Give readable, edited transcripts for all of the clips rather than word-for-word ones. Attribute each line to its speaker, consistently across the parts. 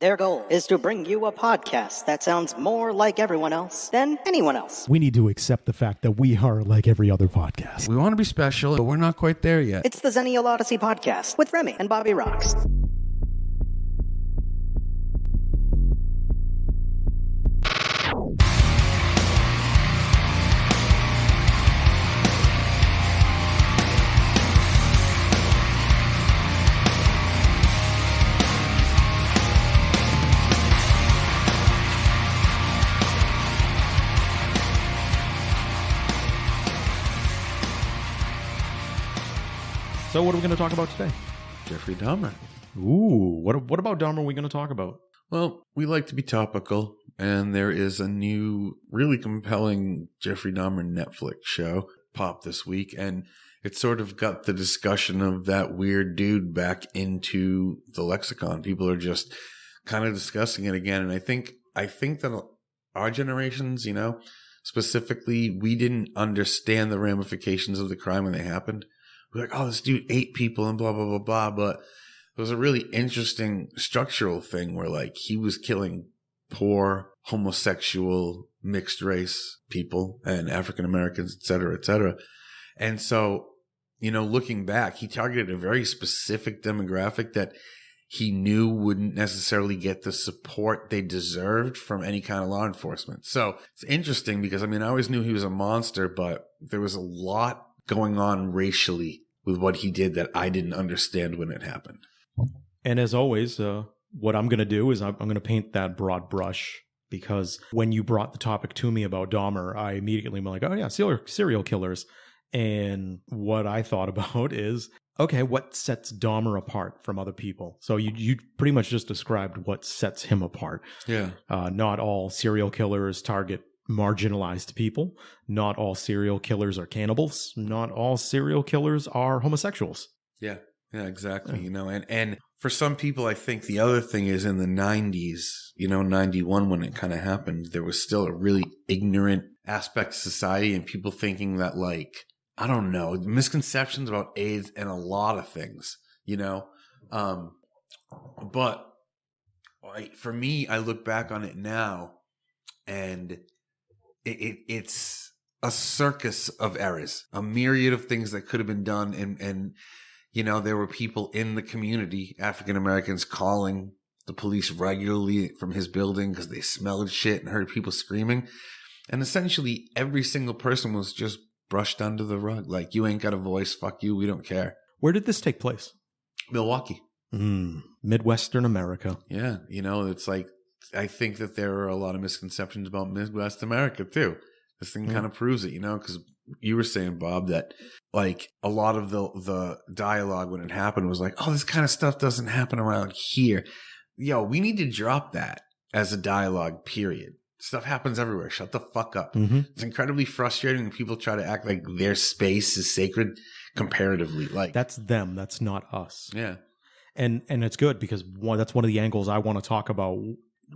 Speaker 1: Their goal is to bring you a podcast that sounds more like everyone else than anyone else.
Speaker 2: We need to accept the fact that we are like every other podcast.
Speaker 3: We want to be special, but we're not quite there yet.
Speaker 1: It's the Zennial Odyssey podcast with Remy and Bobby Rocks.
Speaker 2: So what are we going to talk about today?
Speaker 3: Jeffrey Dahmer.
Speaker 2: Ooh, what about Dahmer are we going to talk about?
Speaker 3: Well, we like to be topical, and there is a new, really compelling Jeffrey Dahmer Netflix show popped this week, and it sort of got the discussion of that weird dude back into the lexicon. People are just kind of discussing it again, and I think that our generations, specifically, we didn't understand the ramifications of the crime when they happened. We're like, oh, this dude ate people and blah, blah, blah, blah. But it was a really interesting structural thing where, like, he was killing poor, homosexual, mixed race people and African Americans, et cetera, et cetera. And so, looking back, he targeted a very specific demographic that he knew wouldn't necessarily get the support they deserved from any kind of law enforcement. So it's interesting because, I always knew he was a monster, but there was a lot going on racially with what he did that I didn't understand when it happened.
Speaker 2: And as always, what I'm going to do is I'm going to paint that broad brush, because when you brought the topic to me about Dahmer, I immediately went like, oh yeah, serial killers. And what I thought about is, okay, what sets Dahmer apart from other people? So you pretty much just described what sets him apart.
Speaker 3: Yeah.
Speaker 2: Not all serial killers target marginalized people. Not all serial killers are cannibals. Not all serial killers are homosexuals.
Speaker 3: Yeah, exactly. Yeah. And for some people, I think the other thing is in the 90s, 91, when it kind of happened, there was still a really ignorant aspect of society and people thinking that, like, I don't know, misconceptions about AIDS and a lot of things, But for me, I look back on it now and it's a circus of errors, a myriad of things that could have been done. And there were people in the community, African Americans, calling the police regularly from his building because they smelled shit and heard people screaming. And essentially every single person was just brushed under the rug. Like, you ain't got a voice. Fuck you. We don't care.
Speaker 2: Where did this take place?
Speaker 3: Milwaukee.
Speaker 2: Midwestern America.
Speaker 3: Yeah. It's like, I think that there are a lot of misconceptions about Midwest America too. This thing kind of proves it, because you were saying, Bob, that like a lot of the dialogue when it happened was like, oh, this kind of stuff doesn't happen around here. Yo, we need to drop that as a dialogue, period. Stuff happens everywhere. Shut the fuck up. Mm-hmm. It's incredibly frustrating when people try to act like their space is sacred comparatively. Like,
Speaker 2: that's them. That's not us.
Speaker 3: Yeah.
Speaker 2: And it's good because that's one of the angles I want to talk about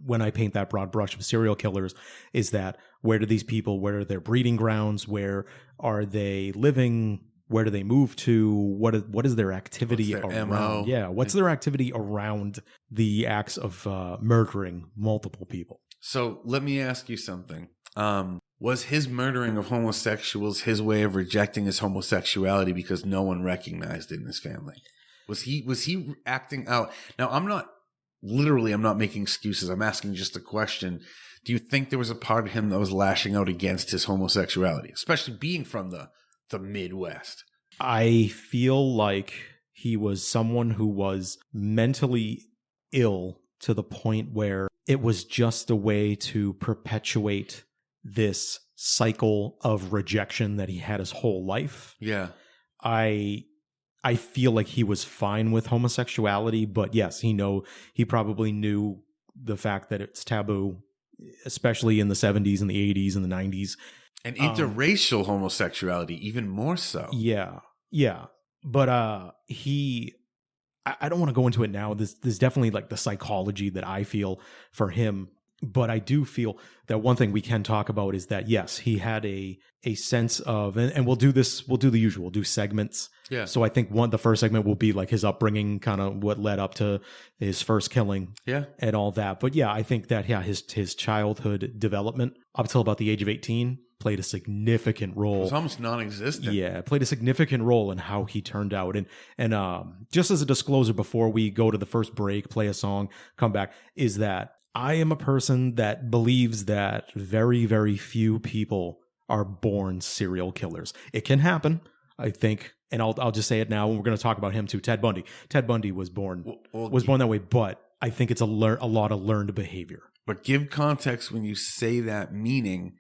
Speaker 2: when I paint that broad brush of serial killers, is that where do these people, where are their breeding grounds? Where are they living? Where do they move to? What is their activity around?
Speaker 3: MO?
Speaker 2: Yeah. What's their activity around the acts of murdering multiple people?
Speaker 3: So let me ask you something. Was his murdering of homosexuals his way of rejecting his homosexuality because no one recognized it in his family? Was he acting out? Now, I'm not making excuses. I'm asking just a question. Do you think there was a part of him that was lashing out against his homosexuality, especially being from the Midwest?
Speaker 2: I feel like he was someone who was mentally ill to the point where it was just a way to perpetuate this cycle of rejection that he had his whole life.
Speaker 3: Yeah.
Speaker 2: I feel like he was fine with homosexuality, but yes, he probably knew the fact that it's taboo, especially in the 70s and the 80s and the 90s.
Speaker 3: And interracial homosexuality, even more so.
Speaker 2: Yeah. But I don't want to go into it now. There's definitely like the psychology that I feel for him But I do feel that one thing we can talk about is that, yes, he had a sense of, and we'll do the usual, we'll do segments.
Speaker 3: Yeah.
Speaker 2: So I think the first segment will be like his upbringing, kind of what led up to his first killing.
Speaker 3: Yeah.
Speaker 2: And all that. But yeah, I think that, his childhood development up till about the age of 18 played a significant role.
Speaker 3: It was almost non-existent.
Speaker 2: Yeah, played a significant role in how he turned out. And just as a disclosure before we go to the first break, play a song, come back, is that I am a person that believes that very, very few people are born serial killers. It can happen, I think, and I'll just say it now. We're going to talk about him too. Ted Bundy. Ted Bundy was born born that way, but I think it's a lot of learned behavior.
Speaker 3: But give context when you say that, meaning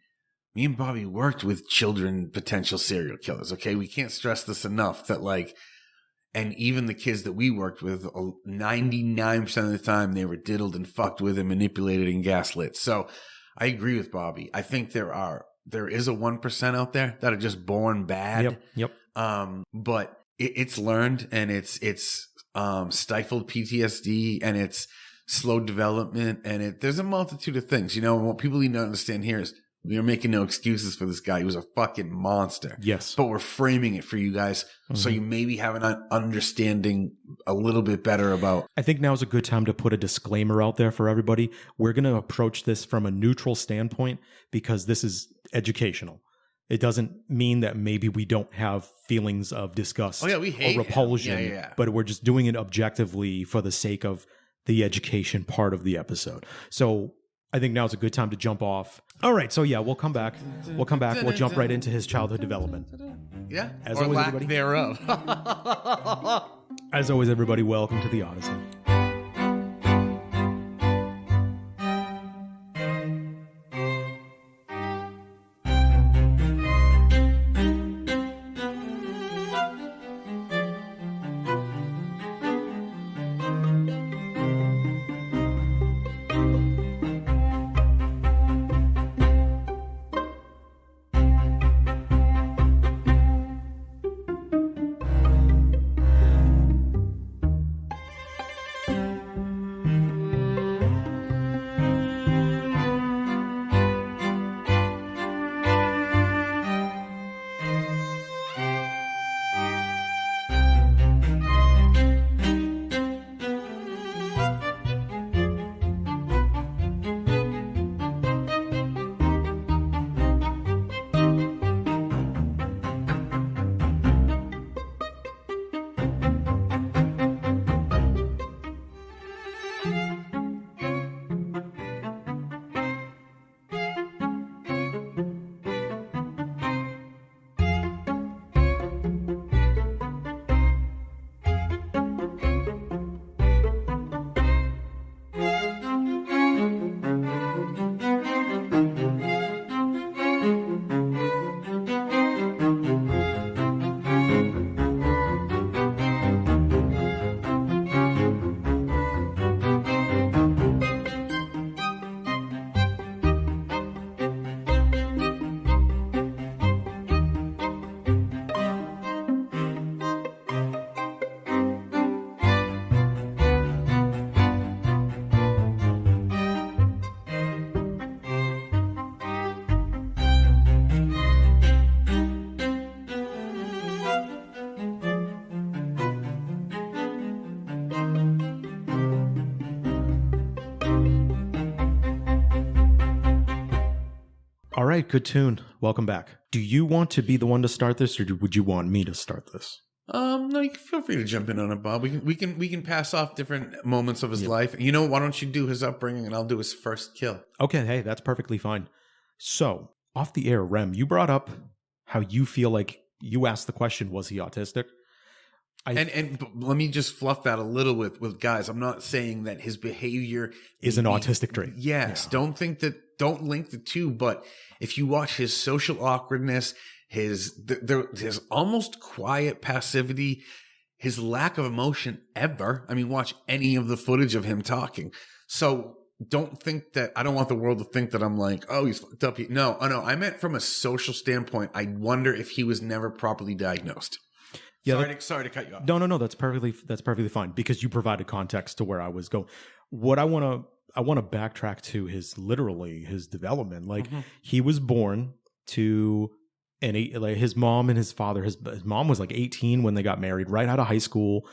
Speaker 3: me and Bobby worked with children, potential serial killers. Okay, we can't stress this enough that and even the kids that we worked with, 99% of the time, they were diddled and fucked with and manipulated and gaslit. So I agree with Bobby. I think there is a 1% out there that are just born bad.
Speaker 2: Yep.
Speaker 3: But it's learned, and it's stifled PTSD, and it's slow development, and there's a multitude of things. And what people need to understand here is, we are making no excuses for this guy. He was a fucking monster.
Speaker 2: Yes.
Speaker 3: But we're framing it for you guys so you maybe have an understanding a little bit better about.
Speaker 2: I think now is a good time to put a disclaimer out there for everybody. We're going to approach this from a neutral standpoint because this is educational. It doesn't mean that maybe we don't have feelings of disgust
Speaker 3: we hate
Speaker 2: or repulsion,
Speaker 3: Yeah.
Speaker 2: But we're just doing it objectively for the sake of the education part of the episode. So I think now's a good time to jump off. All right, so yeah, we'll come back. We'll jump right into his childhood development.
Speaker 3: Yeah,
Speaker 2: As
Speaker 3: or
Speaker 2: always,
Speaker 3: lack
Speaker 2: everybody.
Speaker 3: thereof.
Speaker 2: As always, everybody, welcome to the Odyssey. All right, good tune. Welcome back. Do you want to be the one to start this, or would you want me to start this?
Speaker 3: No, you can feel free to jump in on it, Bob. We can pass off different moments of his life. You know, why don't you do his upbringing and I'll do his first kill?
Speaker 2: Okay, hey, that's perfectly fine. So, off the air, Rem, you brought up how you feel like you asked the question, was he autistic?
Speaker 3: And let me just fluff that a little with guys. I'm not saying that his behavior
Speaker 2: is an autistic trait.
Speaker 3: Yes.
Speaker 2: Yeah.
Speaker 3: Don't link the two, but if you watch his social awkwardness, his almost quiet passivity, his lack of emotion ever. I mean, watch any of the footage of him talking. So don't think that, I don't want the world to think that I'm like, oh, he's fucked up. No, I meant from a social standpoint. I wonder if he was never properly diagnosed.
Speaker 2: Yeah,
Speaker 3: sorry to cut you off.
Speaker 2: No, that's perfectly fine because you provided context to where I was going. What I want to I want to backtrack to his development. Like he was born to like his mom and his father. His mom was like 18 when they got married, right out of high school.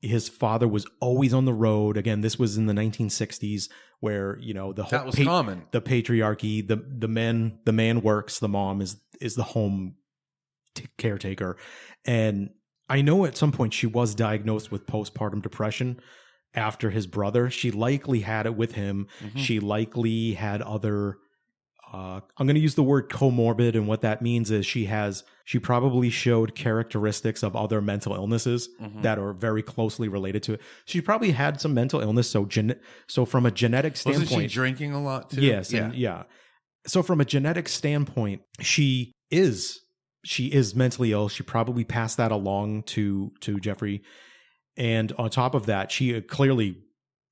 Speaker 2: His father was always on the road. Again, this was in the 1960s, where the whole
Speaker 3: that was common.
Speaker 2: The patriarchy, the man works, the mom is the home caretaker. And I know at some point she was diagnosed with postpartum depression after his brother. She likely had it with him. She likely had other. I'm going to use the word comorbid, and what that means is she probably showed characteristics of other mental illnesses that are very closely related to it. She probably had some mental illness, so from a genetic standpoint,
Speaker 3: wasn't she drinking a lot too?
Speaker 2: Yes, yeah. So from a genetic standpoint, she is mentally ill. She probably passed that along to Jeffrey, and on top of that, she clearly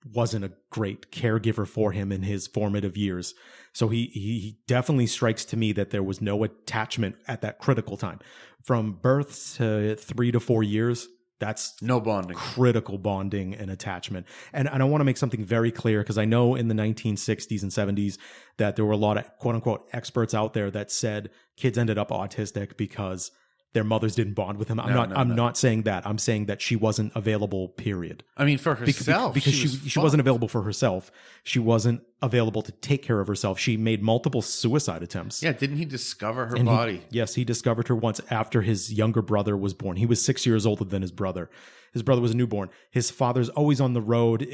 Speaker 2: wasn't a great caregiver for him in his formative years. So he definitely strikes to me that there was no attachment at that critical time. From birth to 3 to 4 years, that's
Speaker 3: no bonding,
Speaker 2: critical bonding and attachment. And I want to make something very clear, because I know in the 1960s and 70s that there were a lot of quote unquote experts out there that said kids ended up autistic because their mothers didn't bond with him. I'm not saying that. I'm saying that she wasn't available, period.
Speaker 3: I mean, for herself.
Speaker 2: Because she wasn't available for herself. She wasn't available to take care of herself. She made multiple suicide attempts.
Speaker 3: Yeah, didn't he discover her body?
Speaker 2: Yes, he discovered her once after his younger brother was born. He was 6 years older than his brother. His brother was a newborn. His father's always on the road.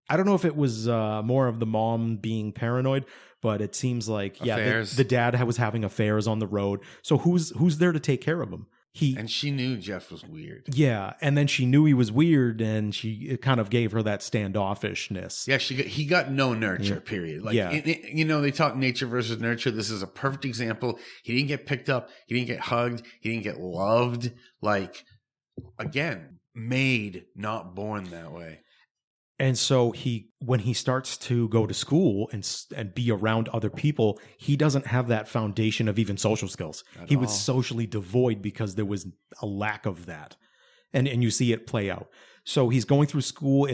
Speaker 2: I don't know if it was more of the mom being paranoid, but it seems like the dad was having affairs on the road. So who's there to take care of him?
Speaker 3: And she knew Jeff was weird.
Speaker 2: Yeah, and then she knew he was weird, and it kind of gave her that standoffishness.
Speaker 3: Yeah, he got no nurture. Period. Like, they talk nature versus nurture. This is a perfect example. He didn't get picked up. He didn't get hugged. He didn't get loved. Like, again, made, not born that way.
Speaker 2: And so when he starts to go to school and be around other people, he doesn't have that foundation of even social skills. He was socially devoid because there was a lack of that. And you see it play out. So he's going through school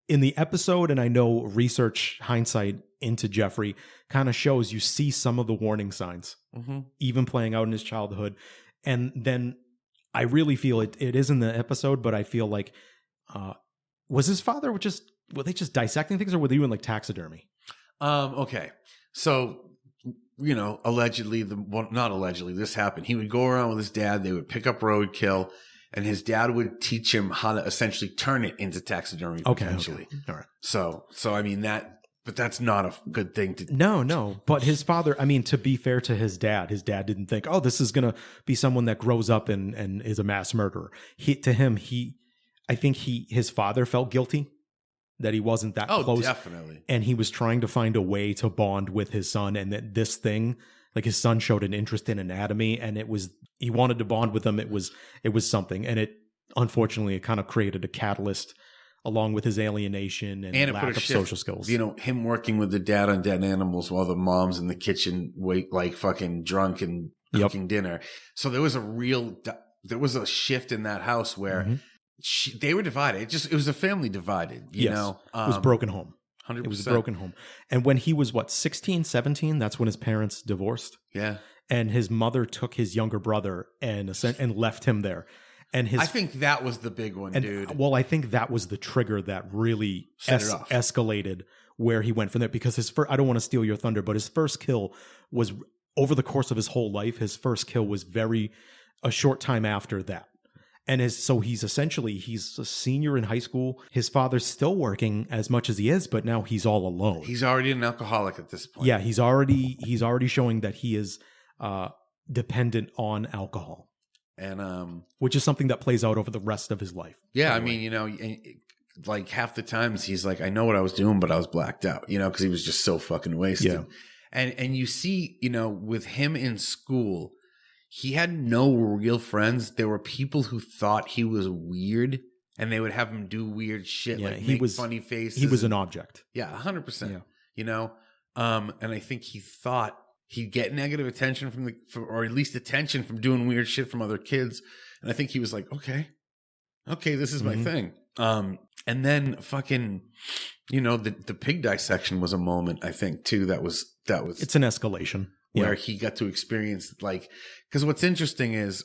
Speaker 2: in the episode, and I know research hindsight into Jeffrey kind of shows you see some of the warning signs, even playing out in his childhood. And then I really feel it is in the episode, but I feel like, was his father were they just dissecting things, or were they doing like taxidermy?
Speaker 3: Okay. So, allegedly, not allegedly, this happened. He would go around with his dad. They would pick up roadkill, and his dad would teach him how to essentially turn it into taxidermy. Potentially.
Speaker 2: Okay. All right.
Speaker 3: So I mean but that's not a good thing to.
Speaker 2: No. But his father, I mean, to be fair to his dad didn't think, oh, this is going to be someone that grows up and is a mass murderer. I think his father felt guilty that he wasn't that close. Oh,
Speaker 3: definitely. And
Speaker 2: he was trying to find a way to bond with his son, and that this thing, like his son showed an interest in anatomy, and he wanted to bond with him. It was something. And unfortunately, it kind of created a catalyst along with his alienation and lack of social skills.
Speaker 3: Him working with the dad on dead animals while the mom's in the kitchen like fucking drunk and cooking dinner. So there was a shift in that house where they were divided. It was a family divided, you know?
Speaker 2: It was broken home.
Speaker 3: 100%.
Speaker 2: It was a broken home. And when he was 16, 17, that's when his parents divorced.
Speaker 3: Yeah.
Speaker 2: And his mother took his younger brother and left him there. And
Speaker 3: I think that was the big one, dude.
Speaker 2: Well, I think that was the trigger that really escalated where he went from there, because I don't want to steal your thunder, but his first kill was over the course of his whole life. His first kill was a short time after that. And so he's a senior in high school. His father's still working as much as he is, but now he's all alone.
Speaker 3: He's already an alcoholic at this point.
Speaker 2: Yeah, he's already showing that he is dependent on alcohol.
Speaker 3: And
Speaker 2: which is something that plays out over the rest of his life.
Speaker 3: Yeah, I mean, like half the times he's like, I know what I was doing, but I was blacked out, because he was just so fucking wasted.
Speaker 2: Yeah.
Speaker 3: And you see, with him in school, he had no real friends. There were people who thought he was weird, and they would have him do weird shit, make funny faces.
Speaker 2: He was an object.
Speaker 3: Yeah, 100%. Yeah. And I think he thought he'd get negative attention or at least attention from doing weird shit from other kids. And I think he was like, okay, this is my thing. And then fucking, the pig dissection was a moment, I think, too, that was
Speaker 2: It's an escalation.
Speaker 3: where he got to experience, like, because what's interesting is,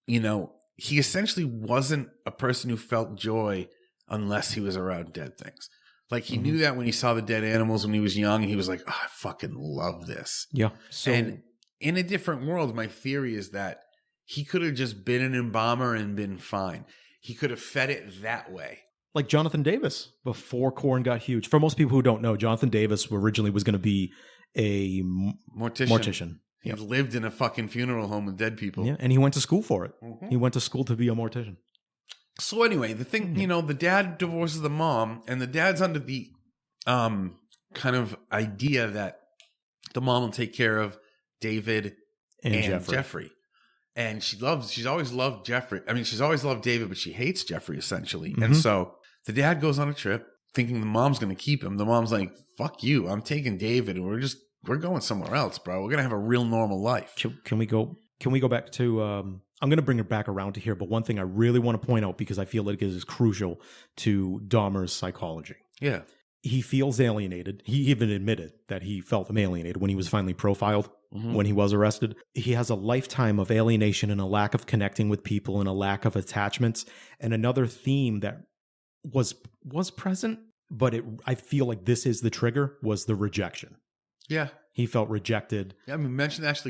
Speaker 3: he essentially wasn't a person who felt joy unless he was around dead things. Like, he knew that when he saw the dead animals when he was young, he was like, oh, I fucking love this.
Speaker 2: Yeah. So,
Speaker 3: and in a different world, my theory is that he could have just been an embalmer and been fine. He could have fed it that way.
Speaker 2: like Jonathan Davis, before Korn got huge. For most people who don't know, Jonathan Davis originally was going to be a mortician.
Speaker 3: He lived in a fucking funeral home with dead people.
Speaker 2: Yeah, and he went to school for it.
Speaker 3: Mm-hmm.
Speaker 2: He went to school to be a mortician.
Speaker 3: So anyway, the thing, the dad divorces the mom, and the dad's under the kind of idea that the mom will take care of David and Jeffrey. And she's always loved Jeffrey. I mean, she's always loved David, but she hates Jeffrey, essentially. Mm-hmm. And so the dad goes on a trip thinking the mom's going to keep him. The mom's like, fuck you. I'm taking David, and we're going somewhere else, bro. We're going to have a real normal life.
Speaker 2: Can we go back to, I'm going to bring it back around to here, but one thing I really want to point out, because I feel like it is crucial to Dahmer's psychology.
Speaker 3: Yeah.
Speaker 2: He feels alienated. He even admitted that he felt alienated when he was finally profiled, when he was arrested. He has a lifetime of alienation and a lack of connecting with people and a lack of attachments. And another theme that was present, but I feel like this is the trigger, was the rejection.
Speaker 3: Yeah.
Speaker 2: He felt rejected.
Speaker 3: Yeah, I mean,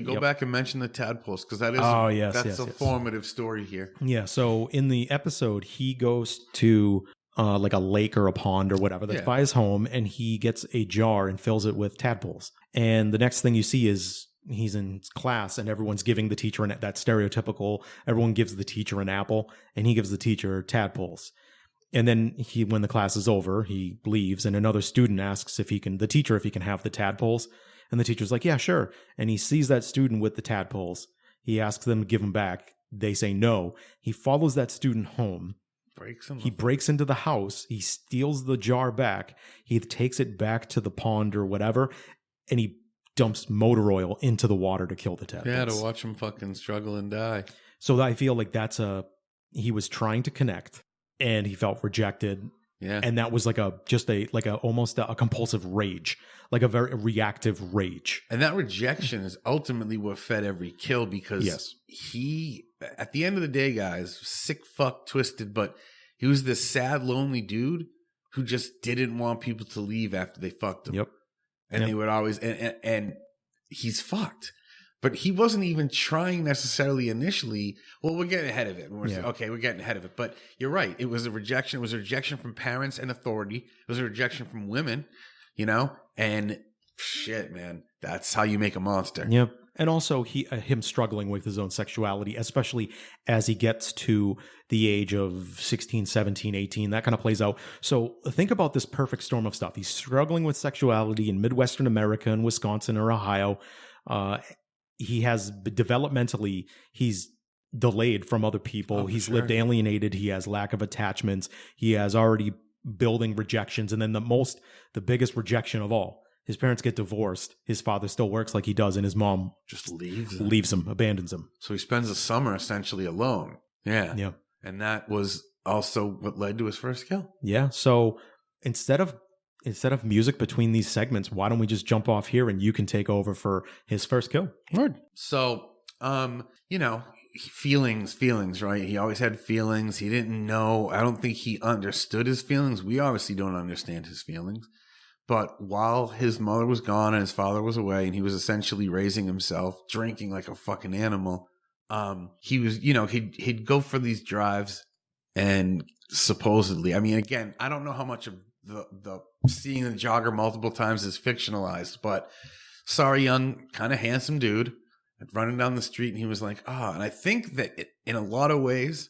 Speaker 3: go back and mention the tadpoles, because that is that's a formative story here.
Speaker 2: Yeah, so in the episode, he goes to like a lake or a pond or whatever that's by his home, and he gets a jar and fills it with tadpoles. And the next thing you see is he's in class and everyone's giving the teacher that stereotypical, everyone gives the teacher an apple and he gives the teacher tadpoles. And then when the class is over, he leaves and another student asks the teacher if he can have the tadpoles. And the teacher's like, yeah, sure. And he sees that student with the tadpoles. He asks them to give them back. They say no. He follows that student home. He breaks into the house. He steals the jar back. He takes it back to the pond or whatever. And he dumps motor oil into the water to kill the tadpoles.
Speaker 3: Yeah, to watch him fucking struggle and die.
Speaker 2: So I feel like he was trying to connect and he felt rejected.
Speaker 3: Yeah.
Speaker 2: And that was almost a compulsive rage, like a very reactive rage.
Speaker 3: And that rejection is ultimately what fed every kill, because he, at the end of the day, guys, sick, fuck, twisted, but he was this sad, lonely dude who just didn't want people to leave after they fucked him.
Speaker 2: Yep.
Speaker 3: And they would always, and he's fucked. But he wasn't even trying necessarily initially. Well, we're getting ahead of it. We're getting ahead of it. But you're right. It was a rejection. It was a rejection from parents and authority. It was a rejection from women, and shit, man, that's how you make a monster.
Speaker 2: Yep. And also him struggling with his own sexuality, especially as he gets to the age of 16, 17, 18, that kind of plays out. So think about this perfect storm of stuff. He's struggling with sexuality in Midwestern America and Wisconsin or Ohio. He has developmentally, he's delayed from other people. He's lived alienated. He has lack of attachments. He has already building rejections. And then the biggest rejection of all, his parents get divorced. His father still works like he does, and his mom
Speaker 3: just leaves him,
Speaker 2: abandons him.
Speaker 3: So he spends the summer essentially alone. Yeah.
Speaker 2: Yeah.
Speaker 3: And that was also what led to his first kill.
Speaker 2: Yeah. So instead of music between these segments, why don't we just jump off here and you can take over for his first kill?
Speaker 3: Word. So, feelings, right? He always had feelings. He didn't know. I don't think he understood his feelings. We obviously don't understand his feelings. But while his mother was gone and his father was away and he was essentially raising himself, drinking like a fucking animal, he was, he'd go for these drives and supposedly, I mean, again, I don't know how much of the seeing the jogger multiple times is fictionalized, but sorry, young, kind of handsome dude running down the street, and he was like, and I think that in a lot of ways,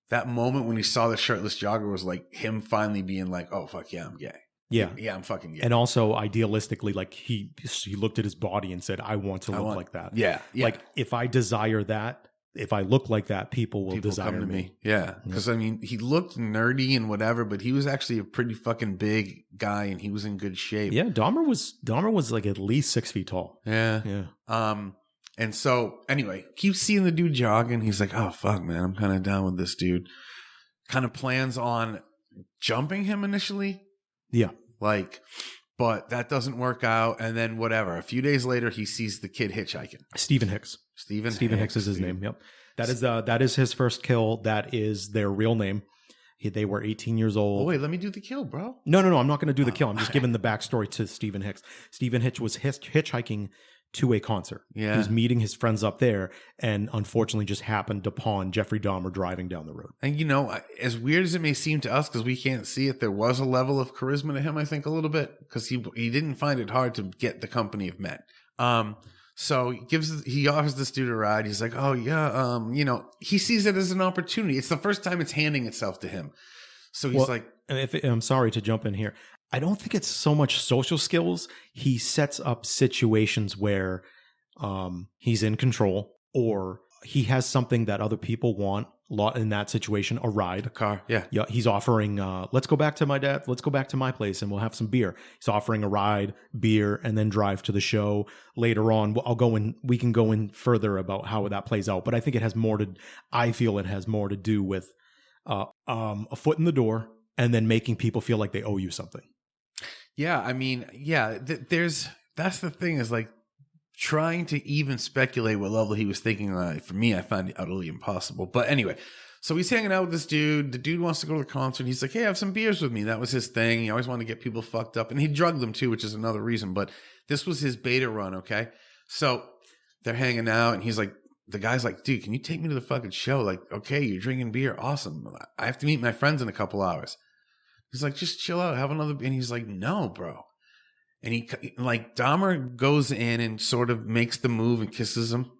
Speaker 3: that moment when he saw the shirtless jogger was like him finally being like, oh, fuck yeah, I'm gay.
Speaker 2: Yeah.
Speaker 3: Yeah, I'm fucking gay.
Speaker 2: And also, idealistically, like he looked at his body and said, I want to look like that.
Speaker 3: Yeah.
Speaker 2: Like, if I desire that, if I look like that, people will desire
Speaker 3: come to
Speaker 2: me.
Speaker 3: Yeah. Because, I mean, he looked nerdy and whatever, but he was actually a pretty fucking big guy and he was in good shape.
Speaker 2: Yeah. Dahmer was like at least 6 feet tall.
Speaker 3: Yeah.
Speaker 2: Yeah.
Speaker 3: And so, anyway, keeps seeing the dude jogging. He's like, oh, fuck, man, I'm kind of down with this dude. Kind of plans on jumping him initially.
Speaker 2: Yeah.
Speaker 3: Like, but that doesn't work out. And then whatever. A few days later, he sees the kid hitchhiking.
Speaker 2: Stephen Hicks.
Speaker 3: Stephen
Speaker 2: Hicks is his name. Yep. That is his first kill. That is their real name. They were 18 years old.
Speaker 3: Oh, wait, let me do the kill, bro.
Speaker 2: No. I'm not going to do the kill. I'm just giving the backstory to Stephen Hicks. Stephen Hicks was hitchhiking to a concert.
Speaker 3: Yeah.
Speaker 2: He was meeting his friends up there and unfortunately just happened upon Jeffrey Dahmer driving down the road.
Speaker 3: And, you know, as weird as it may seem to us, because we can't see it, there was a level of charisma to him, I think, a little bit, because he didn't find it hard to get the company of men. So he offers this dude a ride. He's like, oh, yeah, you know, he sees it as an opportunity. It's the first time it's handing itself to him. So he's like...
Speaker 2: I'm sorry to jump in here. I don't think it's so much social skills. He sets up situations where he's in control or he has something that other people want in that situation, a ride.
Speaker 3: A car, yeah.
Speaker 2: Yeah, he's offering, let's go back to my dad. Let's go back to my place and we'll have some beer. He's offering a ride, beer, and then drive to the show. Later on, we can go in further about how that plays out. But I think I feel it has more to do with a foot in the door and then making people feel like they owe you something.
Speaker 3: Yeah, I mean, yeah, that's the thing is like trying to even speculate what level he was thinking on. For me, I find it utterly impossible. But anyway, so he's hanging out with this dude. The dude wants to go to the concert. He's like, hey, have some beers with me. That was his thing. He always wanted to get people fucked up. And he drugged them too, which is another reason. But this was his beta run, okay? So they're hanging out and he's like, the guy's like, dude, can you take me to the fucking show? Like, okay, you're drinking beer. Awesome. I have to meet my friends in a couple hours. He's like, just chill out, have another. And he's like, no, bro. And Dahmer goes in and sort of makes the move and kisses him.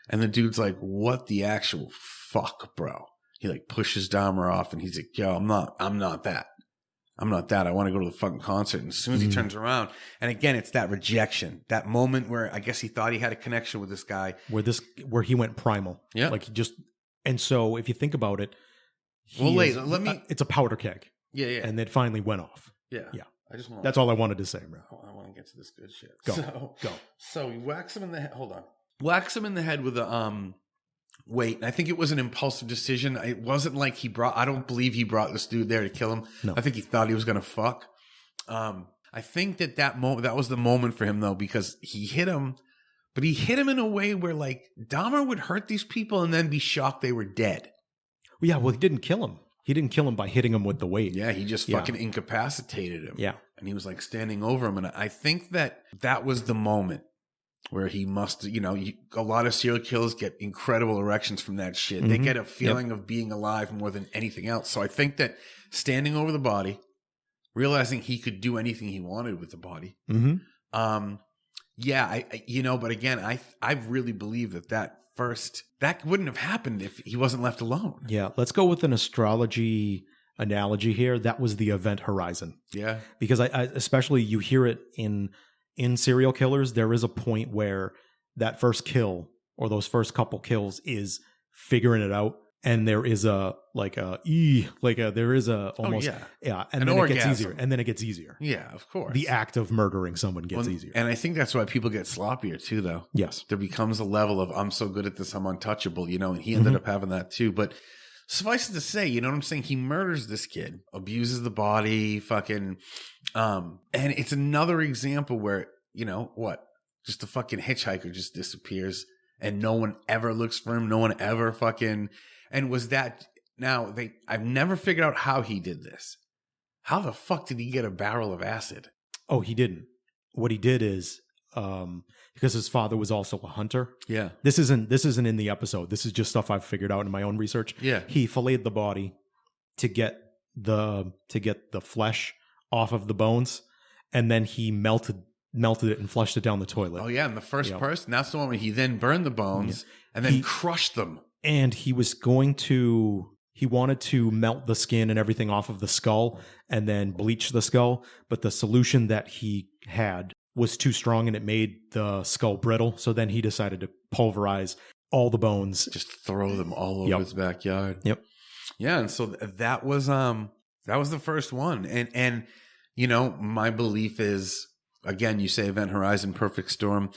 Speaker 3: And the dude's like, what the actual fuck, bro? He like pushes Dahmer off and he's like, yo, I'm not that. I'm not that. I want to go to the fucking concert. And as soon as he turns around, and again, it's that rejection, that moment where I guess he thought he had a connection with this guy.
Speaker 2: Where he went primal.
Speaker 3: Yeah.
Speaker 2: Like and so if you think about it, it's a powder keg.
Speaker 3: Yeah.
Speaker 2: And it finally went off.
Speaker 3: Yeah.
Speaker 2: Yeah.
Speaker 3: That's
Speaker 2: That's all I wanted to say, bro.
Speaker 3: I want to get to this good shit.
Speaker 2: Go.
Speaker 3: So he whacks him in the head. Hold on. Whacks him in the head with a weight. I think it was an impulsive decision. It wasn't like I don't believe he brought this dude there to kill him.
Speaker 2: No.
Speaker 3: I think he thought he was going to fuck. I think that was the moment for him though, because he hit him, but he hit him in a way where like Dahmer would hurt these people and then be shocked they were dead.
Speaker 2: Well, yeah, he didn't kill him. He didn't kill him by hitting him with the weight.
Speaker 3: Yeah, he just fucking incapacitated him.
Speaker 2: Yeah.
Speaker 3: And he was like standing over him. And I think that was the moment where he must, a lot of serial killers get incredible erections from that shit. Mm-hmm. They get a feeling of being alive more than anything else. So I think that standing over the body, realizing he could do anything he wanted with the body.
Speaker 2: Mm-hmm.
Speaker 3: But again, I really believe that wouldn't have happened if he wasn't left alone.
Speaker 2: Yeah. Let's go with an astrology analogy here. That was the event horizon.
Speaker 3: Yeah.
Speaker 2: Because I especially you hear it in serial killers, there is a point where that first kill or those first couple kills is figuring it out. And there is and then
Speaker 3: orgasm.
Speaker 2: It gets easier. And then it gets easier.
Speaker 3: Yeah, of course.
Speaker 2: The act of murdering someone gets easier.
Speaker 3: And I think that's why people get sloppier too, though.
Speaker 2: Yes.
Speaker 3: There becomes a level of, I'm so good at this, I'm untouchable, and he ended up having that too. But suffice it to say, you know what I'm saying? He murders this kid, abuses the body, fucking, and it's another example where, just a fucking hitchhiker just disappears and no one ever looks for him. No one ever fucking, and was that, I've never figured out how he did this. How the fuck did he get a barrel of acid?
Speaker 2: Oh, he didn't. What he did is, because his father was also a hunter.
Speaker 3: Yeah.
Speaker 2: This isn't in the episode. This is just stuff I've figured out in my own research.
Speaker 3: Yeah.
Speaker 2: He filleted the body to get the flesh off of the bones, and then he melted it and flushed it down the toilet.
Speaker 3: Oh yeah, and the first person, that's the one where he then burned the bones and then crushed them.
Speaker 2: And he wanted to melt the skin and everything off of the skull and then bleach the skull, but the solution that he had was too strong and it made the skull brittle. So then he decided to pulverize all the bones.
Speaker 3: Just throw them all over his backyard.
Speaker 2: Yep.
Speaker 3: Yeah, and so that was the first one. And my belief is, again, you say Event Horizon, Perfect Storm.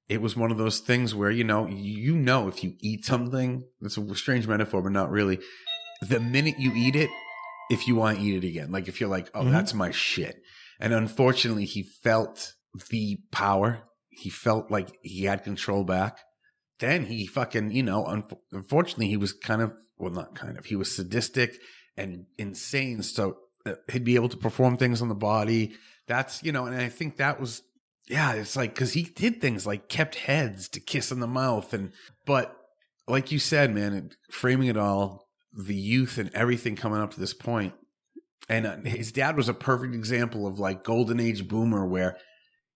Speaker 3: It was one of those things where, if you eat something, it's a strange metaphor, but not really. The minute you eat it, if you want to eat it again. Like if you're like, oh,
Speaker 2: Mhm.
Speaker 3: that's my shit. And unfortunately, he felt the power. He felt like he had control back. Then he fucking, unfortunately, he was he was sadistic and insane. So he'd be able to perform things on the body. That's, and I think that was, it's like, because he did things like kept heads to kiss in the mouth. But like you said, man, framing it all, the youth and everything coming up to this point. And his dad was a perfect example of like golden age boomer where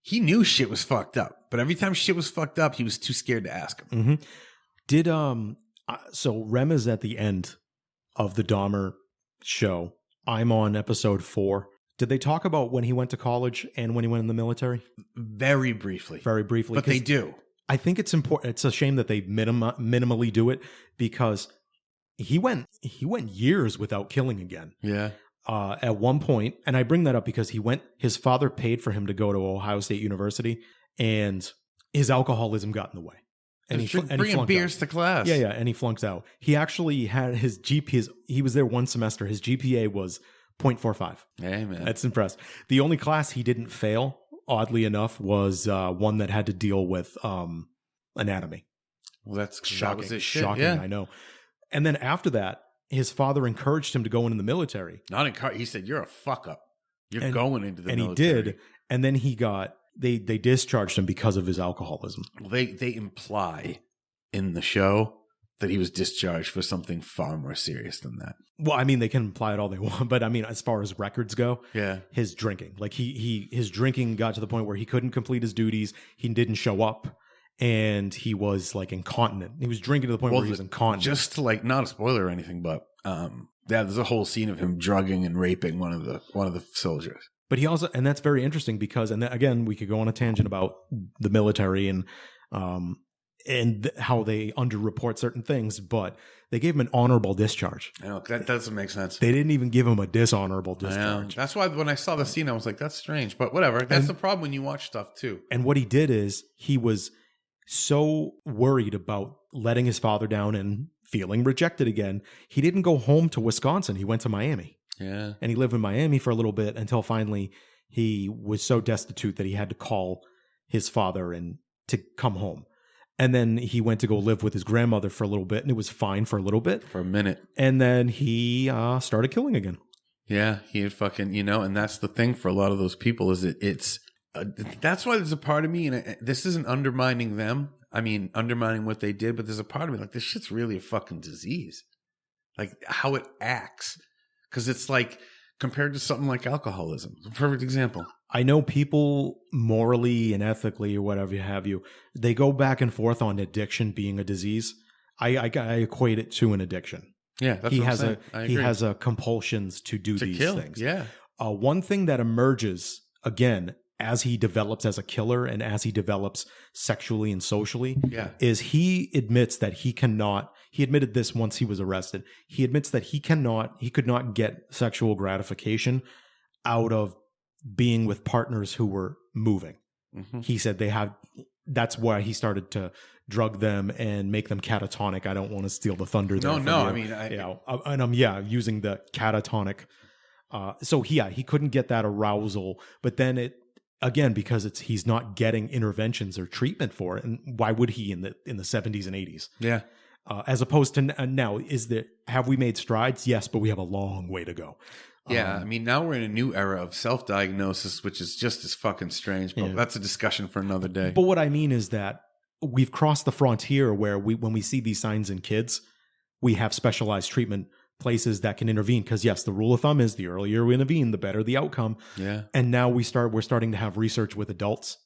Speaker 3: he knew shit was fucked up, but every time shit was fucked up, he was too scared to ask him.
Speaker 2: Mm-hmm. Did so Rem is at the end of the Dahmer show. I'm on episode 4. Did they talk about when he went to college and when he went in the military?
Speaker 3: Very briefly.
Speaker 2: Very briefly.
Speaker 3: But they do.
Speaker 2: I think it's important. It's a shame that they minimally do it because he went years without killing again.
Speaker 3: Yeah.
Speaker 2: At one point, and I bring that up because his father paid for him to go to Ohio State University, and his alcoholism got in the way. And he
Speaker 3: bringing beers to class.
Speaker 2: Yeah, and he flunked out. He actually had his GPA. He was there one semester. His GPA was 0.45.
Speaker 3: Hey, man.
Speaker 2: That's impressive. The only class he didn't fail, oddly enough, was one that had to deal with anatomy.
Speaker 3: Well, that's
Speaker 2: shocking.
Speaker 3: That was his shit.
Speaker 2: Shocking,
Speaker 3: yeah.
Speaker 2: I know. And then after that, his father encouraged him to go into the military.
Speaker 3: Not encouraged. He said, "You're a fuck up. You're going into the military."
Speaker 2: And he did. And then he got they discharged him because of his alcoholism.
Speaker 3: Well, they imply in the show that he was discharged for something far more serious than that.
Speaker 2: Well, I mean, they can imply it all they want, but I mean, as far as records go,
Speaker 3: yeah,
Speaker 2: his drinking, like his drinking got to the point where he couldn't complete his duties. He didn't show up. And he was like incontinent. He was drinking to the point where he was incontinent.
Speaker 3: Just to like, not a spoiler or anything, but there's a whole scene of him drugging and raping one of the soldiers.
Speaker 2: But he also, and that's very interesting because, and again, we could go on a tangent about the military and how they underreport certain things, but they gave him an honorable discharge.
Speaker 3: I know, that doesn't make sense.
Speaker 2: They didn't even give him a dishonorable discharge.
Speaker 3: That's why when I saw the scene, I was like, that's strange. But whatever. That's the problem when you watch stuff too.
Speaker 2: And what he did is he was so worried about letting his father down and feeling rejected again. He didn't go home to Wisconsin. He went to Miami.
Speaker 3: Yeah.
Speaker 2: And he lived in Miami for a little bit until finally he was so destitute that he had to call his father and to come home. And then he went to go live with his grandmother for a little bit, and it was fine for a little bit.
Speaker 3: For a minute.
Speaker 2: And then he started killing again.
Speaker 3: Yeah, he had fucking, and that's the thing for a lot of those people is it's that's why there's a part of me, and this isn't undermining them. I mean, undermining what they did, but there's a part of me like, this shit's really a fucking disease. Like how it acts. Because it's like, compared to something like alcoholism, it's a perfect example.
Speaker 2: I know people morally and ethically or whatever have you, they go back and forth on addiction being a disease. I equate it to an addiction.
Speaker 3: Yeah, that's what I'm saying.
Speaker 2: He has a compulsions to do
Speaker 3: to
Speaker 2: these
Speaker 3: kill.
Speaker 2: things.
Speaker 3: Yeah.
Speaker 2: One thing that emerges, again, as he develops as a killer and as he develops sexually and socially, is he admits that he admitted this once he was arrested. He admits that he could not get sexual gratification out of being with partners who were moving.
Speaker 3: Mm-hmm.
Speaker 2: He said that's why he started to drug them and make them catatonic. I don't want to steal the thunder there.
Speaker 3: No,
Speaker 2: you.
Speaker 3: I mean,
Speaker 2: and I'm using the catatonic. So he couldn't get that arousal, but then again, because he's not getting interventions or treatment for it, and why would he in the 70s and 80s?
Speaker 3: Yeah.
Speaker 2: As opposed to now, have we made strides? Yes, but we have a long way to go.
Speaker 3: Yeah, I mean, now we're in a new era of self-diagnosis, which is just as fucking strange, but that's a discussion for another day.
Speaker 2: But what I mean is that we've crossed the frontier where when we see these signs in kids, we have specialized treatment places that can intervene. Because yes, the rule of thumb is the earlier we intervene, the better the outcome.
Speaker 3: Yeah.
Speaker 2: And now we're starting to have research with adults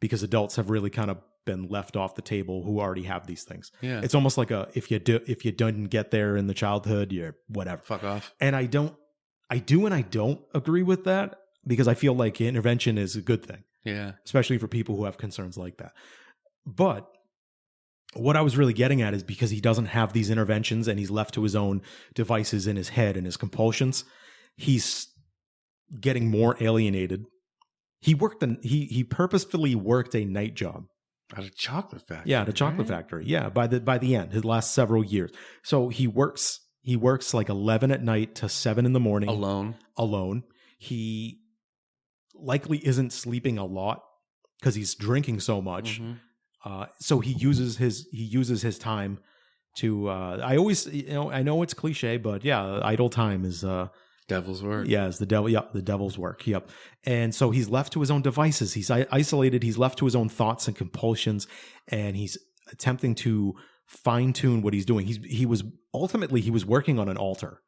Speaker 2: because adults have really kind of been left off the table who already have these things.
Speaker 3: Yeah.
Speaker 2: It's almost like if you didn't get there in the childhood, you're whatever.
Speaker 3: Fuck off.
Speaker 2: And I do and I don't agree with that because I feel like intervention is a good thing.
Speaker 3: Yeah.
Speaker 2: Especially for people who have concerns like that. But what I was really getting at is because he doesn't have these interventions and he's left to his own devices in his head and his compulsions, he's getting more alienated. He purposefully worked a night job.
Speaker 3: At a chocolate factory.
Speaker 2: Yeah, at a chocolate factory. Yeah, by the end, his last several years. So he works He works like 11 at night to 7 in the morning.
Speaker 3: Alone.
Speaker 2: He likely isn't sleeping a lot because he's drinking so much. So he uses his time to. I always, I know it's cliche, but yeah, idle time is
Speaker 3: Devil's work.
Speaker 2: Yeah, it's the devil. Yep, the devil's work. Yep. And so he's left to his own devices. He's isolated. He's left to his own thoughts and compulsions, and he's attempting to fine tune what he's doing. He was working on an altar.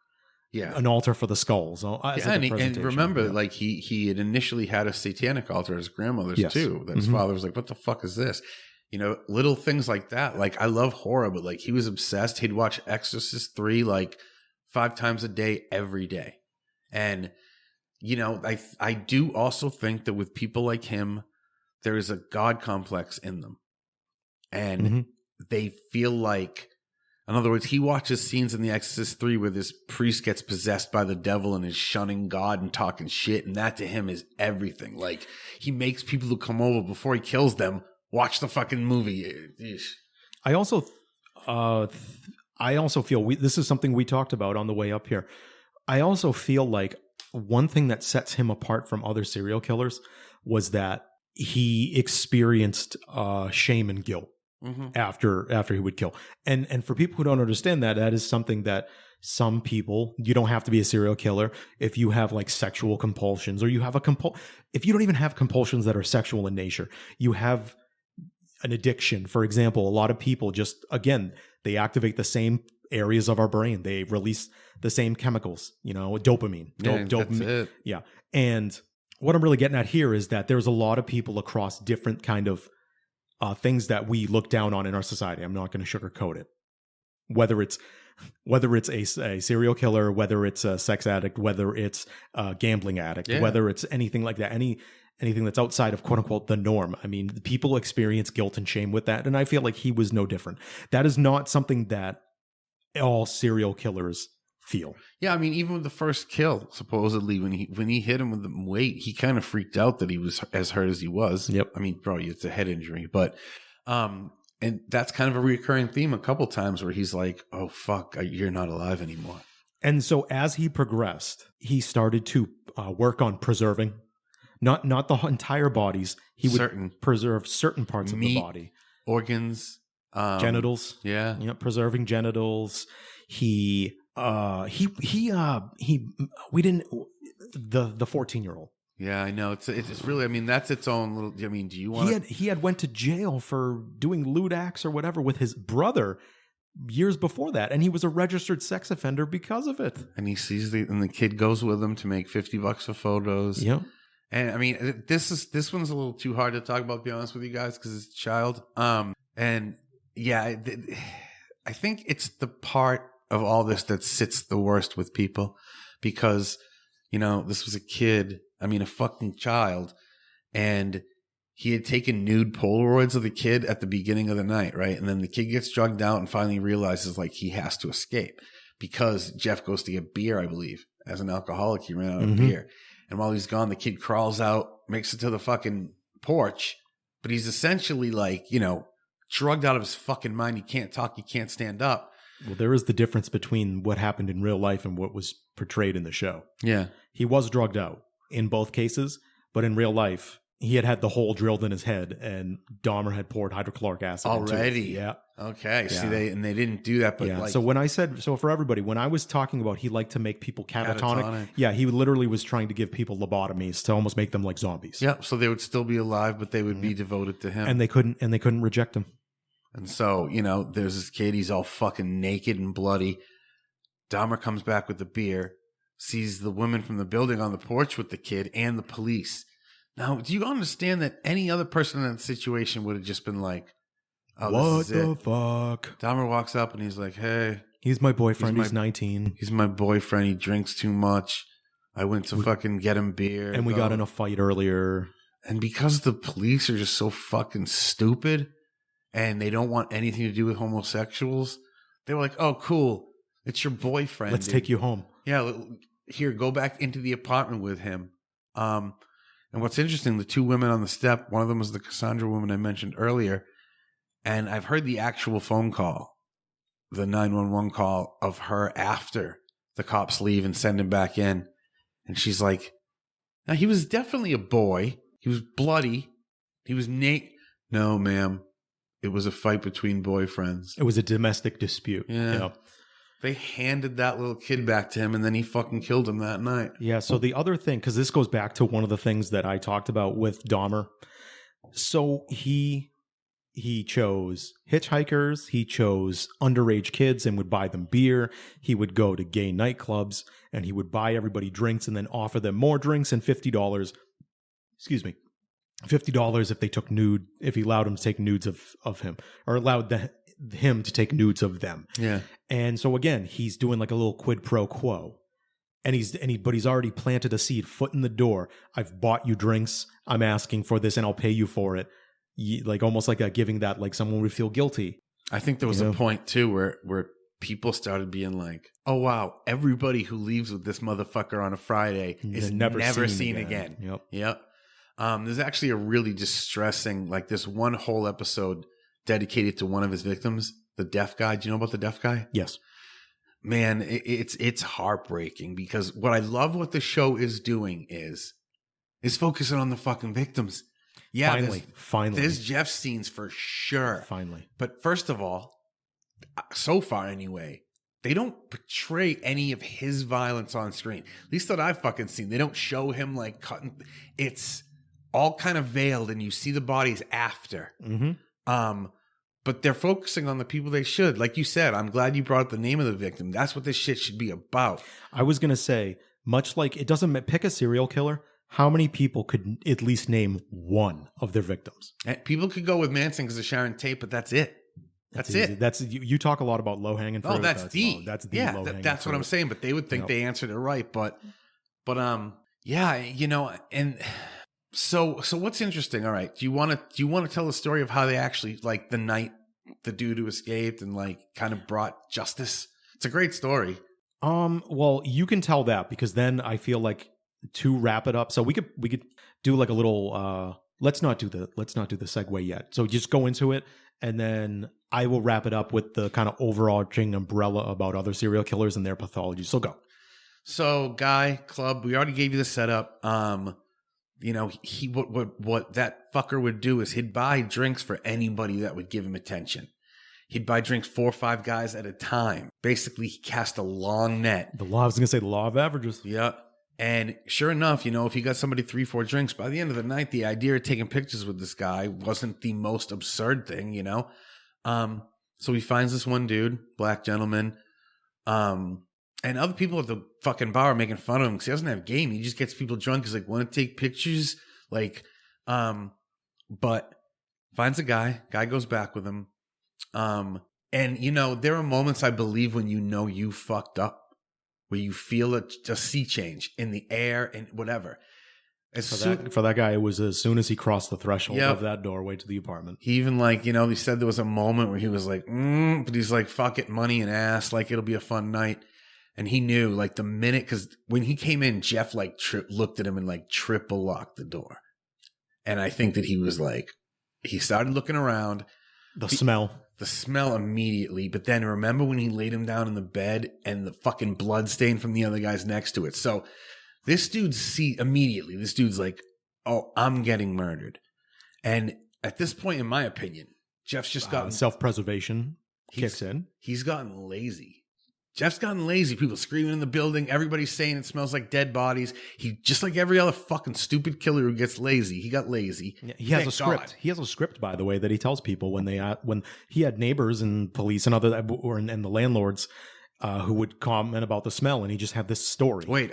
Speaker 3: Yeah,
Speaker 2: an altar for the skulls.
Speaker 3: And remember, like he had initially had a satanic altar at his grandmother's too. That his father was like, "What the fuck is this?" Little things like that. Like, I love horror, but like he was obsessed. He'd watch Exorcist 3 like 5 times a day, every day. And I do also think that with people like him, there is a God complex in them, and they feel like. In other words, he watches scenes in The Exorcist 3 where this priest gets possessed by the devil and is shunning God and talking shit, and that to him is everything. Like, he makes people who come over before he kills them watch the fucking movie.
Speaker 2: I also feel this is something we talked about on the way up here. I also feel like one thing that sets him apart from other serial killers was that he experienced shame and guilt. After he would kill. And for people who don't understand that is something that some people, you don't have to be a serial killer. If you have like sexual compulsions, or you have if you don't even have compulsions that are sexual in nature, you have an addiction. For example, a lot of people just, again, they activate the same areas of our brain. They release the same chemicals, dopamine. Dopamine. That's it. Yeah. And what I'm really getting at here is that there's a lot of people across different kind of things that we look down on in our society. I'm not going to sugarcoat it. Whether it's a serial killer, whether it's a sex addict, whether it's a gambling addict, whether it's anything like that, anything that's outside of quote unquote the norm. I mean, people experience guilt and shame with that, and I feel like he was no different. That is not something that all serial killers feel.
Speaker 3: Yeah, I mean, even with the first kill, supposedly when he hit him with the weight, he kind of freaked out that he was as hurt as he was.
Speaker 2: Yep.
Speaker 3: I mean, bro, it's a head injury, but and that's kind of a recurring theme a couple times where he's like, "Oh fuck, you're not alive anymore."
Speaker 2: And so as he progressed, he started to work on preserving not the entire bodies. He would preserve certain parts of the body,
Speaker 3: organs,
Speaker 2: genitals.
Speaker 3: Yeah,
Speaker 2: preserving genitals. We didn't the 14-year-old.
Speaker 3: Yeah, I know. It's really, I mean, that's its own little, I mean, do you want
Speaker 2: he had went to jail for doing lewd acts or whatever with his brother years before that, and he was a registered sex offender because of it.
Speaker 3: And he sees and the kid goes with him to make $50 for photos.
Speaker 2: Yep.
Speaker 3: And I mean, this one's a little too hard to talk about, to be honest with you guys, because it's a child. And yeah, I think it's the part of all this that sits the worst with people, because, this was a kid, I mean, a fucking child, and he had taken nude Polaroids of the kid at the beginning of the night, right? And then the kid gets drugged out and finally realizes like he has to escape because Jeff goes to get beer, I believe. As an alcoholic, he ran out of beer. And while he's gone, the kid crawls out, makes it to the fucking porch, but he's essentially like, drugged out of his fucking mind. He can't talk, he can't stand up.
Speaker 2: Well, there is the difference between what happened in real life and what was portrayed in the show.
Speaker 3: Yeah.
Speaker 2: He was drugged out in both cases, but in real life, he had the hole drilled in his head, and Dahmer had poured hydrochloric acid
Speaker 3: already.
Speaker 2: Into it. Yeah.
Speaker 3: Okay.
Speaker 2: Yeah.
Speaker 3: See, they didn't do that, but
Speaker 2: yeah. So for everybody, when I was talking about he liked to make people catatonic, yeah, he literally was trying to give people lobotomies to almost make them like zombies.
Speaker 3: Yeah. So they would still be alive, but they would be devoted to him,
Speaker 2: and they couldn't reject him.
Speaker 3: And so, there's this kid, he's all fucking naked and bloody. Dahmer comes back with the beer, sees the woman from the building on the porch with the kid and the police. Now, do you understand that any other person in that situation would have just been like, oh,
Speaker 2: what the fuck?
Speaker 3: Dahmer walks up and he's like, hey.
Speaker 2: He's my boyfriend. He's 19.
Speaker 3: He's my boyfriend. He drinks too much. I went to fucking get him beer.
Speaker 2: And we got in a fight earlier.
Speaker 3: And because the police are just so fucking stupid and they don't want anything to do with homosexuals, they were like, oh, cool. It's your boyfriend.
Speaker 2: Let's take you home.
Speaker 3: Yeah. Here, go back into the apartment with him. And what's interesting, the two women on the step, one of them was the Cassandra woman I mentioned earlier. And I've heard the actual phone call the 911 call of her after the cops leave and send him back in. And she's like, now he was definitely a boy. He was bloody. He was naked. No, ma'am. It was a fight between boyfriends.
Speaker 2: It was a domestic dispute.
Speaker 3: Yeah.
Speaker 2: You know?
Speaker 3: They handed that little kid back to him, and then he fucking killed him that night.
Speaker 2: Yeah, so the other thing, because this goes back to one of the things that I talked about with Dahmer. So he chose hitchhikers, he chose underage kids and would buy them beer. He would go to gay nightclubs, and he would buy everybody drinks and then offer them more drinks and $50. Excuse me. $50 if they took if he allowed him to take nudes of him, or allowed him to take nudes of them.
Speaker 3: Yeah.
Speaker 2: And so again, he's doing like a little quid pro quo. And he's already planted a seed, foot in the door. I've bought you drinks. I'm asking for this and I'll pay you for it. Like almost like giving that, like someone would feel guilty.
Speaker 3: I think there was a point too where people started being like, oh wow, everybody who leaves with this motherfucker on a Friday is never seen again. Yep. There's actually a really distressing, like this one whole episode dedicated to one of his victims, the deaf guy. Do you know about the deaf guy?
Speaker 2: Yes.
Speaker 3: Man, it's heartbreaking because what I love what the show is doing is focusing on the fucking victims. Yeah,
Speaker 2: finally.
Speaker 3: There's Jeff scenes for sure.
Speaker 2: Finally.
Speaker 3: But first of all, so far anyway, they don't portray any of his violence on screen. At least that I've fucking seen. They don't show him like cutting. It's all kind of veiled and you see the bodies after.
Speaker 2: Mm-hmm.
Speaker 3: But they're focusing on the people they should. Like you said, I'm glad you brought up the name of the victim. That's what this shit should be about.
Speaker 2: I was going to say, much like it doesn't pick a serial killer, how many people could at least name one of their victims?
Speaker 3: And people could go with Manson because of Sharon Tate, but that's it. That's it.
Speaker 2: That's you talk a lot about low hanging fruit.
Speaker 3: Oh, that's the
Speaker 2: low hanging
Speaker 3: that's what I'm saying. But they would think they answered it right. But yeah, you know, and so what's interesting? All right, do you want to tell the story of how they actually, like, the night the dude who escaped and like kind of brought justice? It's a great story.
Speaker 2: Well, you can tell that because then I feel like to wrap it up. So we could do like a little. Let's not do the segue yet. So just go into it. And then I will wrap it up with the kind of overarching umbrella about other serial killers and their pathology. So go.
Speaker 3: So Guy Club, we already gave you the setup. You know, he what that fucker would do is he'd buy drinks for anybody that would give him attention. He'd buy drinks 4 or 5 guys at a time. Basically, he cast a long net.
Speaker 2: I was going to say the law of averages.
Speaker 3: Yeah. And sure enough, you know, if he got somebody 3-4 drinks, by the end of the night, the idea of taking pictures with this guy wasn't the most absurd thing, you know? So he finds this one dude, black gentleman, and other people at the fucking bar are making fun of him because he doesn't have game. He just gets people drunk. He's like, want to take pictures? Like, but finds a guy goes back with him. And you know, there are moments I believe when you know you fucked up, where you feel a sea change in the air and whatever.
Speaker 2: For that guy, it was as soon as he crossed the threshold of that doorway to the apartment.
Speaker 3: He even, like, you know, he said there was a moment where he was like, but he's like, fuck it, money and ass, like it'll be a fun night. And he knew, like, the minute, because when he came in, Jeff like looked at him and like triple locked the door. And I think that he was like, he started looking around.
Speaker 2: The smell
Speaker 3: immediately. But then remember when he laid him down in the bed and the fucking blood stain from the other guys next to it. So this dude's like, oh, I'm getting murdered. And at this point, in my opinion, Jeff's just gotten
Speaker 2: self-preservation kicks in.
Speaker 3: He's gotten lazy. Jeff's gotten lazy. People screaming in the building. Everybody's saying it smells like dead bodies. He, just like every other fucking stupid killer who gets lazy, he got lazy.
Speaker 2: Yeah, he has a script. God. He has a script, by the way, that he tells people when he had neighbors and police and and the landlords who would comment about the smell, and he just had this story.
Speaker 3: Wait,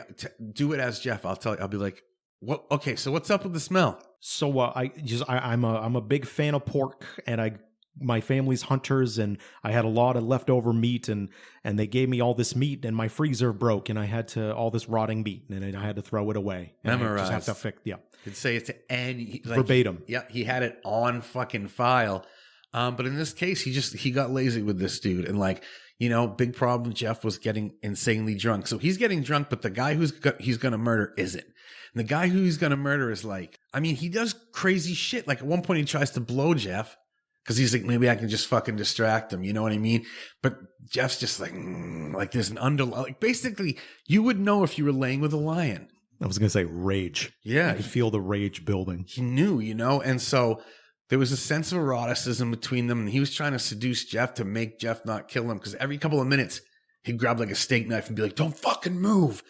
Speaker 3: do it as Jeff. I'll tell you. I'll be like, what? Okay, so what's up with the smell?
Speaker 2: So I'm a big fan of pork, and my family's hunters, and I had a lot of leftover meat, and they gave me all this meat, and my freezer broke, and I had all this rotting meat, and I had to throw it away.
Speaker 3: Memorized.
Speaker 2: I just have to fix. Yeah.
Speaker 3: Could say it to any, like,
Speaker 2: verbatim.
Speaker 3: Yeah, he had it on fucking file. But in this case, he got lazy with this dude, and, like, you know, big problem. Jeff was getting insanely drunk, so he's getting drunk, but the guy he's gonna murder isn't. And the guy who he's gonna murder is like, I mean, he does crazy shit. Like at one point, he tries to blow Jeff. Because he's like, maybe I can just fucking distract him. You know what I mean? But Jeff's just like there's an like basically you would know if you were laying with a lion.
Speaker 2: I was going to say rage.
Speaker 3: Yeah.
Speaker 2: You could feel the rage building.
Speaker 3: He knew, and so there was a sense of eroticism between them. And he was trying to seduce Jeff to make Jeff not kill him. Because every couple of minutes, he'd grab like a steak knife and be like, don't fucking move.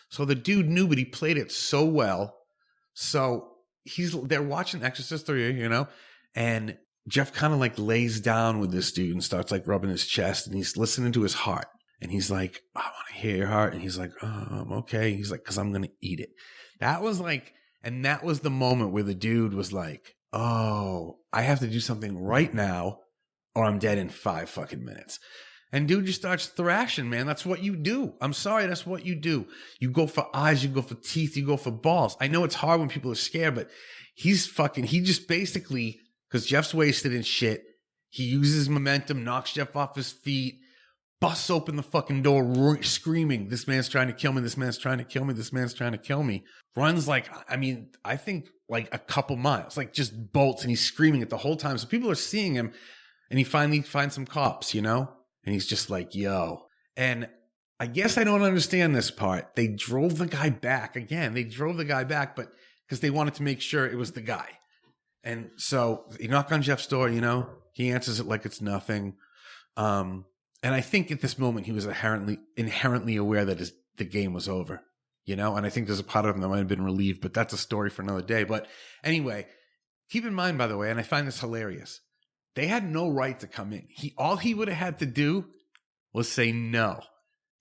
Speaker 3: So the dude knew, but he played it so well. So they're watching Exorcist 3, and Jeff kind of like lays down with this dude and starts like rubbing his chest, and he's listening to his heart. And he's like, I want to hear your heart. And he's like, okay. He's like, because I'm going to eat it. That was the moment where the dude was like, oh, I have to do something right now or I'm dead in 5 fucking minutes. And dude just starts thrashing, man. That's what you do. I'm sorry. That's what you do. You go for eyes. You go for teeth. You go for balls. I know it's hard when people are scared, but he just basically, because Jeff's wasted and shit, he uses momentum, knocks Jeff off his feet, busts open the fucking door, screaming, this man's trying to kill me. This man's trying to kill me. This man's trying to kill me. Runs like, I think like a couple miles, like just bolts, and he's screaming it the whole time. So people are seeing him, and he finally finds some cops, and he's just like, yo. And I guess I don't understand this part. They drove the guy back again. But because they wanted to make sure it was the guy. And so he knocked on Jeff's door, he answers it like it's nothing. And I think at this moment he was inherently aware that the game was over, and I think there's a part of him that might have been relieved, but that's a story for another day. But anyway, keep in mind, by the way, and I find this hilarious, they had no right to come in. All he would have had to do was say no.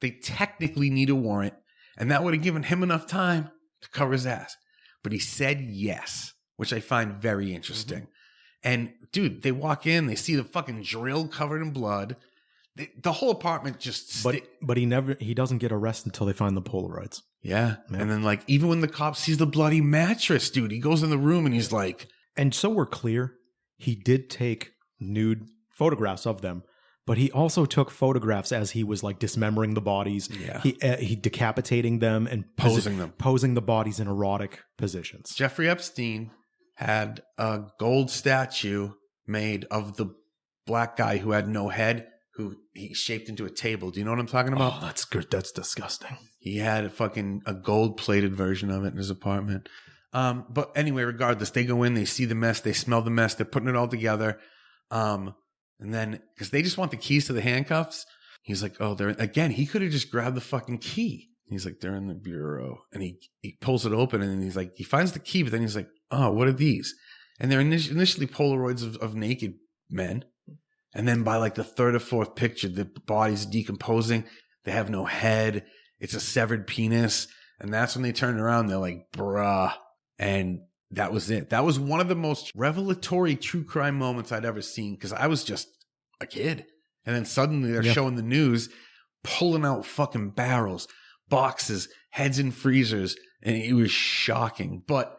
Speaker 3: They technically need a warrant, and that would have given him enough time to cover his ass. But he said yes, which I find very interesting. Mm-hmm. And dude, they walk in, they see the fucking drill covered in blood. The whole apartment just...
Speaker 2: But he doesn't get arrested until they find the Polaroids.
Speaker 3: Yeah. And then like, even when the cop sees the bloody mattress, dude, he goes in the room and he's like...
Speaker 2: And so we're clear, he did take nude photographs of them, but he also took photographs as he was like dismembering the bodies. Yeah. He decapitating them and posing the bodies in erotic positions.
Speaker 3: Jeffrey Epstein had a gold statue made of the black guy who had no head, who he shaped into a table. Do you know what I'm talking about?
Speaker 2: Oh, that's good. That's disgusting.
Speaker 3: He had a gold-plated version of it in his apartment. But anyway, regardless, they go in, they see the mess, they smell the mess, they're putting it all together. And then, because they just want the keys to the handcuffs, he's like, oh, he could have just grabbed the fucking key. He's like, they're in the bureau. And he pulls it open, and then he's like, he finds the key, but then he's like, oh, what are these? And they're initially Polaroids of naked men. And then by like the third or fourth picture, the body's decomposing. They have no head. It's a severed penis. And that's when they turn around. They're like, bruh. And that was it. That was one of the most revelatory true crime moments I'd ever seen, because I was just a kid. And then suddenly they're showing the news, pulling out fucking barrels, boxes, heads in freezers. And it was shocking. But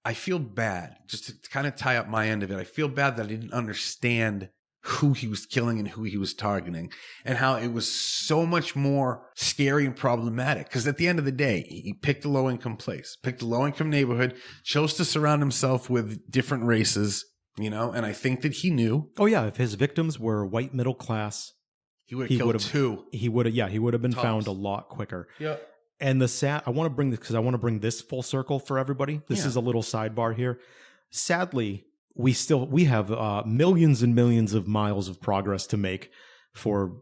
Speaker 3: I feel bad, just to kind of tie up my end of it. I feel bad that I didn't understand who he was killing and who he was targeting, and how it was so much more scary and problematic. Because at the end of the day, he picked a low-income place, picked a low-income neighborhood, chose to surround himself with different races, and I think that he knew.
Speaker 2: Oh yeah, if his victims were white middle class,
Speaker 3: he would have killed two.
Speaker 2: He would have been found a lot quicker.
Speaker 3: Yeah.
Speaker 2: And I want to bring this, because I want to bring this full circle for everybody. This is a little sidebar here. Sadly, we have millions and millions of miles of progress to make for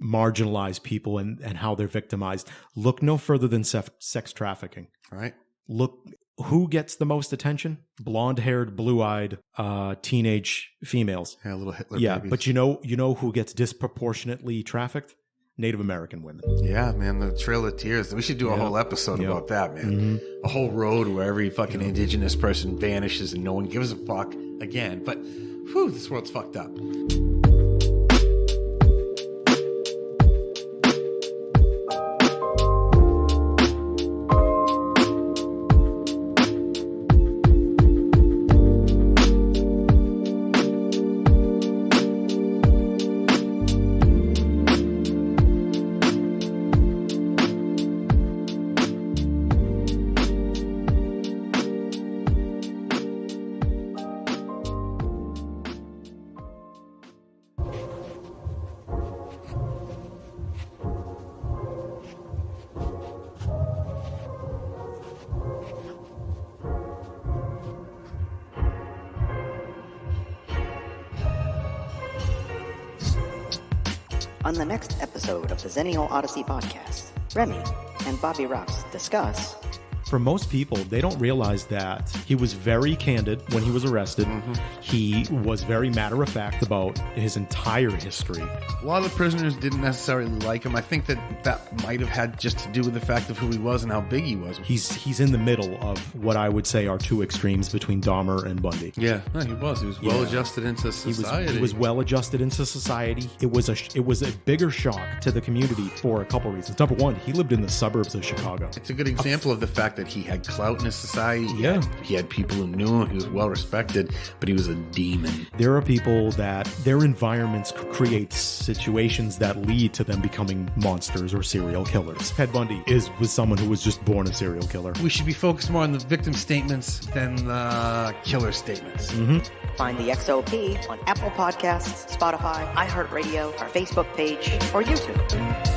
Speaker 2: marginalized people and how they're victimized. Look no further than sex trafficking.
Speaker 3: Right.
Speaker 2: Look, who gets the most attention? Blonde-haired, blue-eyed teenage females.
Speaker 3: Yeah, little Hitler babies.
Speaker 2: But you know who gets disproportionately trafficked? Native American women.
Speaker 3: Yeah, man, the Trail of Tears. We should do a whole episode about that, man. Mm-hmm. A whole road where every fucking indigenous person vanishes and no one gives a fuck again. But, whew, this world's fucked up.
Speaker 1: On the next episode of the Zennial Odyssey podcast, Remy and Bobby Rouse discuss...
Speaker 2: For most people, they don't realize that he was very candid when he was arrested. He was very matter-of-fact about his entire history.
Speaker 3: A lot of the prisoners didn't necessarily like him. I think that might have had just to do with the fact of who he was and how big he was.
Speaker 2: He's in the middle of what I would say are two extremes between Dahmer and Bundy.
Speaker 3: Yeah, no, he was. He was well adjusted into society.
Speaker 2: He was well adjusted into society. It was a bigger shock to the community for a couple reasons. Number one, he lived in the suburbs of Chicago.
Speaker 3: It's a good example of the fact that he had clout in his society.
Speaker 2: Yeah.
Speaker 3: He had people who knew him. He was well respected, but he was a demon.
Speaker 2: There are people that their environments create situations that lead to them becoming monsters or serial killers. Ted Bundy was someone who was just born a serial killer.
Speaker 3: We should be focused more on the victim statements than the killer statements.
Speaker 1: Find the XOP on Apple Podcasts, Spotify, iHeartRadio, our Facebook page, or YouTube.